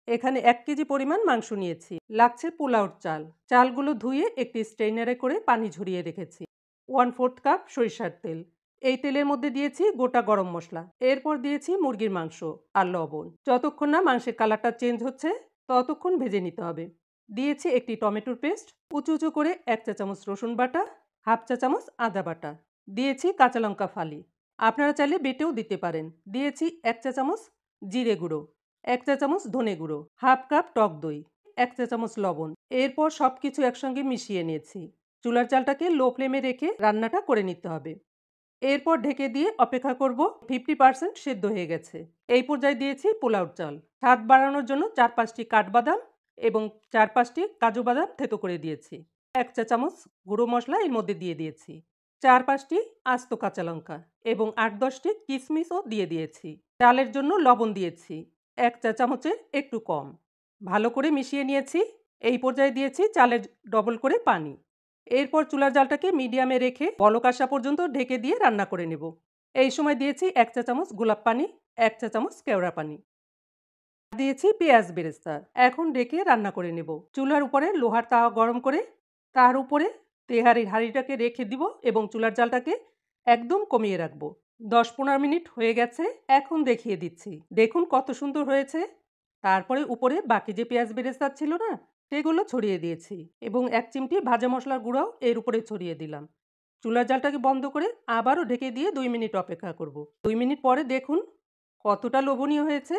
এখানে 1 কেজি পরিমাণ মাংস নিয়েছি। লাগছে পোলাওর চাল। চালগুলো ধুয়ে একটি স্ট্রেইনারে করে পানি ঝরিয়ে রেখেছি। 1/4 কাপ সরিষার তেল। এই তেলের মধ্যে দিয়েছি গোটা গরম মসলা। এরপর দিয়েছি মুরগির মাংস আর লবণ। যতক্ষণ না মাংসের কালারটা চেঞ্জ হচ্ছে ততক্ষণ ভেজে নিতে হবে। দিয়েছি একটি টমেটোর পেস্ট, উঁচু করে 1 চা চামচ রসুন বাটা, 1/2 চা চামচ আদা বাটা। দিয়েছি কাঁচা লঙ্কা ফালি। আপনারা চাইলে বেটেও দিতে পারেন। দিয়েছি 1 চা চামচ জিরে গুঁড়ো, 1 চা চামচ ধনে গুঁড়ো, 1/2 কাপ টক দই, 1 চা চামচ লবণ। এরপর সবকিছু একসঙ্গে মিশিয়ে নিয়েছি। চুলার জালটাকে লো ফ্লেমে রেখে রান্নাটা করে নিতে হবে। এরপর ঢেকে দিয়ে অপেক্ষা করব। 50% সেদ্ধ হয়ে গেছে। এই পর্যায়ে দিয়েছি পোলাওর চাল। স্বাদ বাড়ানোর জন্য 4-5টি কাঠবাদাম এবং 4-5টি কাজু বাদাম থেতো করে দিয়েছি। 1 চা চামচ গুঁড়ো মশলা এর মধ্যে দিয়ে দিয়েছি। 4-5টি আস্ত কাঁচা লঙ্কা এবং 8-10টি কিশমিশও দিয়ে দিয়েছি। চালের জন্য লবণ দিয়েছি 1 চা চামচের একটু কম। ভালো করে মিশিয়ে নিয়েছি। এই পর্যায়ে দিয়েছি চালের ডবল করে পানি। এরপর চুলার জালটাকে মিডিয়ামে রেখে বলক আসা পর্যন্ত ঢেকে দিয়ে রান্না করে নেব। এই সময় দিয়েছি 1 চা চামচ গোলাপ পানি, 1 চা চামচ কেওড়া পানি। দিয়েছি পেঁয়াজ বেরেস্তা। এখন ঢেকে রান্না করে নেব। চুলার উপরে লোহার তাওয়া গরম করে তার উপরে তেহারির হাঁড়িটাকে রেখে দিব এবং চুলার জালটাকে একদম কমিয়ে রাখবো। 10-15 মিনিট হয়ে গেছে। এখন দেখিয়ে দিচ্ছি। দেখুন কত সুন্দর হয়েছে। তারপরে উপরে বাকি যে পেঁয়াজ বেরেস্তা ছিল না, সেগুলো ছড়িয়ে দিয়েছি এবং 1 চিমটি ভাজা মশলার গুঁড়াও এর উপরে ছড়িয়ে দিলাম। চুলার জালটাকে বন্ধ করে আবারও ঢেকে দিয়ে 2 মিনিট অপেক্ষা করব। 2 মিনিট পরে দেখুন কতটা লোভনীয় হয়েছে।